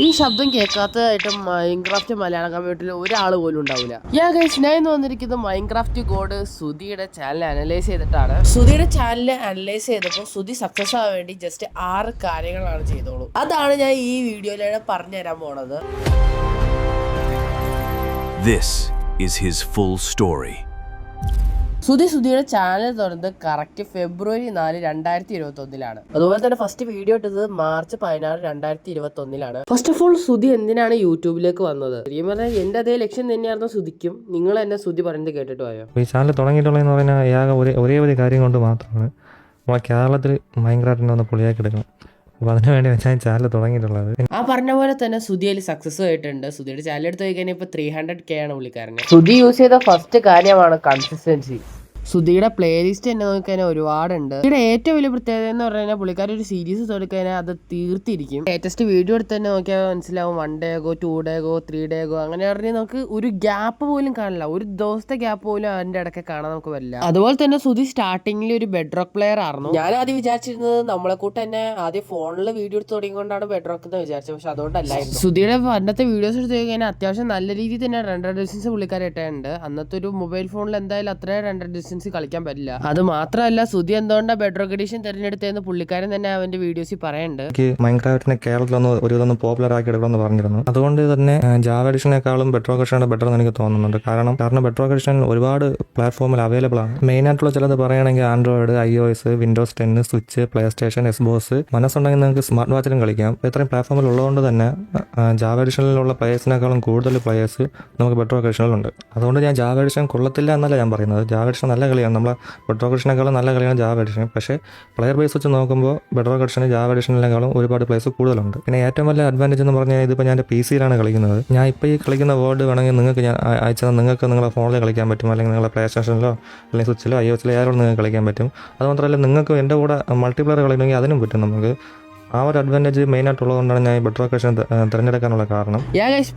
ഈ ശബ്ദം കേൾക്കാത്തതായിട്ട് മൈൻക്രാഫ്റ്റ് മലയാളം കമ്മ്യൂണിറ്റിയിൽ ഒരാൾ പോലും ഉണ്ടാവില്ല. ഞാൻ ഇന്ന് വന്നിരിക്കുന്നത് മൈൻക്രാഫ്റ്റ് ഗോഡ് സുധിയുടെ ചാനൽ അനലൈസ് ചെയ്തിട്ടാണ്. സുധിയുടെ ചാനൽ അനലൈസ് ചെയ്തപ്പോൾ സുധി സക്സസ് ആവാൻ വേണ്ടി ജസ്റ്റ് 6 കാര്യങ്ങളാണ് ചെയ്തോളൂ. അതാണ് ഞാൻ ഈ വീഡിയോയിലൂടെ പറഞ്ഞു തരാൻ പോണത്. This is his full story. സുധിയുടെ ചാനൽ തുറന്നത് കറക്റ്റ് ഫെബ്രുവരി 4, 2021 അതുപോലെ തന്നെ ഫസ്റ്റ് വീഡിയോ ഇട്ടത് March 16, 2021 first of all Sudhi എന്തിനാണ് യൂട്യൂബിലേക്ക് വന്നത്? ശരിക്കും പറഞ്ഞാൽ എന്റെ അതേ ലക്ഷ്യം തന്നെയായിരുന്നു സുധിക്കും. നിങ്ങൾ എന്നെ സുധി പറയുന്നത് കേട്ടിട്ട് പോയോ? ഈ ചാനൽ തുടങ്ങിയിട്ടുള്ളതെന്ന് പറഞ്ഞാൽ ഒരേ ഒരു കാര്യം കൊണ്ട് മാത്രമാണ് നമ്മളെ കേരളത്തിൽ മൈൻക്രാഫ്റ്റിനെ ഒന്ന് പൊളിയാക്കി എടുക്കണം. അപ്പോൾ അതിനു വേണ്ടി ഞാൻ ചാനൽ തുടങ്ങിയിട്ടുള്ളത്. ആ പറഞ്ഞ പോലെ തന്നെ സുധിയിൽ സക്സസ് ആയിട്ടുണ്ട്. സുധിയുടെ ചാനൽ എടുത്ത് കഴിഞ്ഞാൽ ഇപ്പോൾ 300K ആണ് പുള്ളിക്കാരന്. സുധി യൂസ് ചെയ്ത ഫസ്റ്റ് കാര്യമാണ് കൺസിസ്റ്റൻസി. സുധിയുടെ പ്ലേലിസ്റ്റ് തന്നെ നോക്കിക്കഴിഞ്ഞാൽ ഒരുപാടുണ്ട്. സുധിയുടെ ഏറ്റവും വലിയ പ്രത്യേകത എന്ന് പറഞ്ഞാൽ പുള്ളിക്കാർ ഒരു സീരീസ് തുടങ്ങിക്കഴിഞ്ഞാൽ അത് തീർത്തിരിക്കും. ലേറ്റസ്റ്റ് വീഡിയോ എടുത്ത് തന്നെ നോക്കിയാൽ മനസ്സിലാവും 1 day ago 2 day ago 3 day ago അങ്ങനെ പറഞ്ഞാൽ നമുക്ക് ഒരു ഗ്യാപ്പ് പോലും കാണില്ല. ഒരു ദിവസത്തെ ഗ്യാപ്പ് പോലും അതിന്റെ ഇടയ്ക്ക് കാണാൻ നമുക്ക് വരില്ല. അതുപോലെ തന്നെ സുധി സ്റ്റാർട്ടിങ്ങിൽ ഒരു ബെഡ് റോക്ക് പ്ലെയർ ആയിരുന്നു. ഞാൻ ആദ്യം വിചാരിച്ചിരുന്നത് നമ്മളെ കൂട്ട് തന്നെ ആദ്യം ഫോണിൽ വീഡിയോ എടുത്ത് തുടങ്ങിക്കൊണ്ടാണ് ബെഡ് റോക്ക് എന്ന് വിചാരിച്ചത്. പക്ഷെ അതുകൊണ്ടല്ലായിരുന്നു. സുധിയുടെ അന്നത്തെ വീഡിയോസ് എടുത്ത് കഴിഞ്ഞാൽ അത്യാവശ്യം നല്ല രീതിയിൽ തന്നെ റെൻഡർ ഡിസ്റ്റൻസ് പുള്ളിക്കാരായിട്ടുണ്ട്. അന്നത്തെ ഒരു മൊബൈൽ ഫോണിൽ എന്തായാലും അത്രയും റെൻഡർ ഡിസ്റ്റൻസ് കളിക്കാൻ പറ്റില്ല. അത് മാത്രമല്ല സുധി എന്തുകൊണ്ടാണ് ബെഡ് റോക്ക് എഡിഷൻ തിരഞ്ഞെടുത്തതെന്ന് പുള്ളിക്കാരൻ തന്നെ അവന്റെ വീഡിയോസിൽ പറയുന്നുണ്ട്. മൈൻക്രാഫ്റ്റിനെ കേരളത്തിലൊന്ന് ഒരു പോപ്പുലർ ആക്കി എടുക്കണമെന്ന് പറഞ്ഞിരുന്നു. അതുകൊണ്ട് തന്നെ ജാവ എഡിഷനേക്കാളും ബെഡ് റോക്ക് എഡിഷനാണ് ബെറ്റർ എന്ന് എനിക്ക് തോന്നുന്നുണ്ട്. കാരണം ബെഡ് റോക്ക് എഡിഷൻ ഒരുപാട് പ്ലാറ്റ്ഫോമിൽ അവൈലബിൾ ആണ്. മെയിൻ ആയിട്ടുള്ള ചിലത് പറയുകയാണെങ്കിൽ Android, iOS, Windows 10, switch, play station, Xbox, മനസ്സുണ്ടെങ്കിൽ നിങ്ങൾക്ക് സ്മാർട്ട് വാച്ചിലും കളിക്കാം. ഇത്രയും പ്ലാറ്റ്ഫോമിൽ ഉള്ളതുകൊണ്ട് തന്നെ ജാവ എഡിഷനിലുള്ള പ്ലേയേഴ്സിനേക്കാളും കൂടുതൽ പ്ലേയേഴ്സ് നമുക്ക് ബെഡ് റോക്ക് എഡിഷനിലുണ്ട്. അതുകൊണ്ട് ഞാൻ ജാവ എഡിഷൻ കൊള്ളത്തില്ല എന്നല്ല ഞാൻ പറയുന്നത്. ജാവ എഡിഷൻ നല്ല കളിയാണ്. നമ്മളെ ബെഡ് റോക്ക് എഡിഷനേക്കാളും നല്ല കളിയാണ് ജാവ എഡിഷൻ. പക്ഷേ പ്ലെയർ ബേസ് വെച്ച് നോക്കുമ്പോൾ ബെഡ് റോക്ക് എഡിഷന് ജാവ എഡിഷനിലേക്കാളും ഒരുപാട് പ്ലേസ് കൂടുതലുണ്ട്. പിന്നെ ഏറ്റവും വലിയ അഡ്വാൻറ്റേജ് എന്ന് പറഞ്ഞാൽ ഇതിപ്പോൾ ഞാൻ PC-യിലാണ് കളിക്കുന്നത്. ഞാൻ ഇപ്പോൾ ഈ കളിക്കുന്ന വേർഡ് വേണമെങ്കിൽ നിങ്ങൾക്ക് ഞാൻ അയച്ചാൽ നിങ്ങൾക്ക് നിങ്ങളുടെ ഫോണിൽ കളിക്കാൻ പറ്റും, അല്ലെങ്കിൽ നിങ്ങളുടെ പ്ലേ സ്റ്റേഷനിലോ അല്ലെങ്കിൽ സ്വിച്ചിലോ iOS-ലോ ആരോട് നിങ്ങൾക്ക് കളിക്കാൻ പറ്റും. അതുമാത്രമല്ല നിങ്ങൾക്ക് എൻ്റെ കൂടെ മൾട്ടിപ്ലെയർ കളിക്കണമെങ്കിൽ അതിനും പറ്റും. നമുക്ക് ആ ഒരു അഡ്വാൻറ്റേജ് മെയിൻ ആയിട്ടുള്ളതുകൊണ്ടാണ് ഞാൻ ഈ ബെഡ് റോക്ക് എഡിഷൻ തിരഞ്ഞെടുക്കാനുള്ള കാരണം.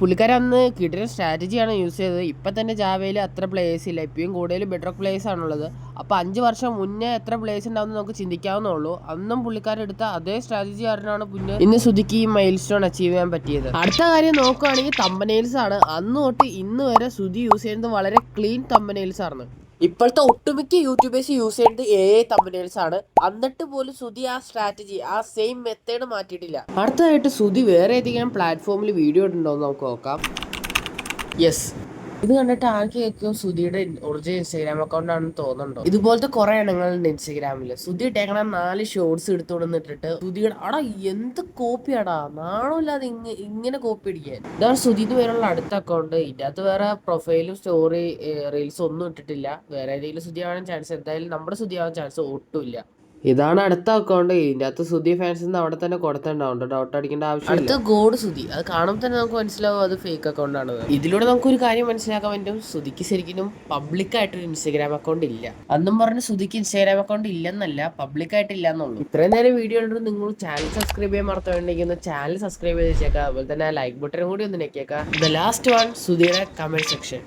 പുള്ളിക്കാരൻ അന്ന് കിടിലൻ സ്ട്രാറ്റജിയാണ് യൂസ് ചെയ്തത്. ഇപ്പം തന്നെ ജാവയിൽ അത്ര പ്ലേയേഴ്സ് ഇല്ല. ഇപ്പോഴും കൂടുതൽ ബെഡ് റോക്ക് പ്ലേയേഴ്സ് ആണുള്ളത്. അപ്പോൾ 5 വർഷം മുന്നേ എത്ര പ്ലേയേഴ്സ് ഉണ്ടാവുമെന്ന് നമുക്ക് ചിന്തിക്കാവുന്നുള്ളൂ. അന്നും പുള്ളിക്കാരൻ എടുത്ത അതേ സ്ട്രാറ്റജി കാരണമാണ് പിന്നെ ഇന്ന് സുധിക്ക് ഈ മൈൽ സ്റ്റോൺ അച്ചീവ് ചെയ്യാൻ പറ്റിയത്. അടുത്ത കാര്യം നോക്കുകയാണെങ്കിൽ തമ്പനെയിൽസ് ആണ്. അന്ന് തൊട്ട് ഇന്ന് വരെ സുധി യൂസ് ചെയ്യുന്നത് വളരെ ക്ലീൻ തമ്പനെയിൽസ് ആണ്. ഇപ്പോഴത്തെ ഒട്ടുമിക്ക യൂട്യൂബേഴ്സ് യൂസ് ചെയ്യുന്നത് AI തമ്പനെയിൽസ് ആണ്. എന്നിട്ട് പോലും സുധി ആ സ്ട്രാറ്റജി, ആ സെയിം മെത്തേഡ് മാറ്റിയിട്ടില്ല. അടുത്തതായിട്ട് സുധി വേറെ ഏതെങ്കിലും പ്ലാറ്റ്ഫോമിൽ വീഡിയോ ഇട്ടുണ്ടോ എന്ന് നമുക്ക് നോക്കാം. യെസ്, ഇത് കണ്ടിട്ട് ആർക്കും സുധിയുടെ ഒറിജിനൽ Instagram അക്കൗണ്ടാണെന്ന് തോന്നുന്നുണ്ടോ? ഇതുപോലത്തെ കുറെ എണ്ണങ്ങളുണ്ട് ഇൻസ്റ്റഗ്രാമില്. സുധി ഇട്ടേക്കണ 4 ഷോർട്സ് എടുത്തുകൊണ്ടിട്ട് സുധിയുടെ അടാ എന്ത് കോപ്പിയാടാ, നാണമില്ലാതെ ഇങ്ങനെ കോപ്പി അടിക്കാൻ. ഇതാണ് സുധിന്ന് പേരുള്ള അടുത്ത അക്കൗണ്ട്. ഇതിന്റെ അകത്ത് വേറെ പ്രൊഫൈലും സ്റ്റോറി റീൽസ് ഒന്നും ഇട്ടിട്ടില്ല. വേറെ ഏതെങ്കിലും സുധി ആവാൻ ചാൻസ്, എന്തായാലും നമ്മുടെ സുധി ആവാൻ ചാൻസ് ഒട്ടുമില്ല. ഇതാണ് അടുത്ത അക്കൗണ്ട്. ഇതിന്റെ അകത്ത് സുധി ഫാൻസ് അവിടെ തന്നെ കൊടുത്തിട്ടുണ്ടാവും, ഡൗട്ട് അടിക്കേണ്ട ആവശ്യം. അടുത്ത ഗോഡ് സുധി, അത് കാണുമ്പോൾ തന്നെ നമുക്ക് മനസ്സിലാവും അത് ഫേക്ക് അക്കൗണ്ട് ആണ്. ഇതിലൂടെ നമുക്കൊരു കാര്യം മനസ്സിലാക്കാൻ പറ്റും, സുധിക്ക് ശരിക്കും പബ്ലിക് ആയിട്ടൊരു ഇൻസ്റ്റാഗ്രാം അക്കൗണ്ട് ഇല്ല. അന്നും പറഞ്ഞ് സുധിക്ക് ഇൻസ്റ്റാഗ്രാം അക്കൗണ്ട് ഇല്ലെന്നല്ല, പബ്ലിക് ആയിട്ട് ഇല്ല എന്നുള്ളൂ. ഇത്രയും നേരം വീഡിയോ കണ്ടിട്ട് നിങ്ങൾ ചാനൽ സബ്സ്ക്രൈബ് ചെയ്യാൻ മറന്നുണ്ടെങ്കിൽ ചാനൽ സബ്സ്ക്രൈബ് ചെയ്ത് വെച്ചേക്കാം. അതുപോലെ തന്നെ ലൈക്ക് ബട്ടൺ കൂടി ഒന്ന് ഞെക്കിയേക്കാം. ദ ലാസ്റ്റ് വൺ, സുധിയുടെ കമന്റ് സെക്ഷൻ.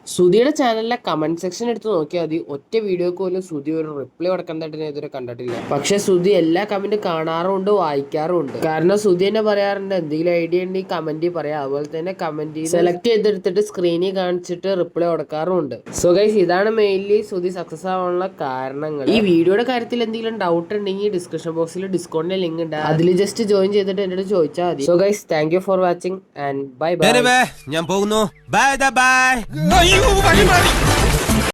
സുധിയുടെ ചാനലിലെ കമന്റ് സെക്ഷൻ എടുത്ത് നോക്കിയാൽ മതി. ഒറ്റ വീഡിയോക്ക് പോലും സുധി ഒരു റിപ്ലൈ കൊടുക്കുന്നതായിട്ട് ഞാൻ ഇതുവരെ കണ്ടിട്ടില്ല. പക്ഷെ സുധി എല്ലാ കമന്റ് കാണാറുമുണ്ട്, വായിക്കാറുമുണ്ട്. കാരണം സുധി തന്നെ പറയാറുണ്ട് എന്തെങ്കിലും ഐഡിയ ഉണ്ടെങ്കിൽ കമന്റ് പറയാം. അതുപോലെ തന്നെ കമന്റ് സെലക്ട് ചെയ്തെടുത്തിട്ട് സ്ക്രീനിൽ കാണിച്ചിട്ട് റിപ്ലൈ കൊടുക്കാറുമുണ്ട്. സോ ഗൈസ്, ഇതാണ് മെയിൻലി സുധി സക്സസ് ആവാനുള്ള കാരണങ്ങൾ. ഈ വീഡിയോയുടെ കാര്യത്തിൽ എന്തെങ്കിലും ഡൗട്ട് ഉണ്ടെങ്കിൽ ഡിസ്ക്രിപ്ഷൻ ബോക്സിൽ ഡിസ്കൗണ്ടിന്റെ ലിങ്ക് ഉണ്ട്, അതിൽ ജസ്റ്റ് ജോയിൻ ചെയ്തിട്ട് എന്നോട് ചോദിച്ചാൽ മതി. So guys, thank you for watching and bye bye. ഞാൻ പോകുന്നു. Bye bye.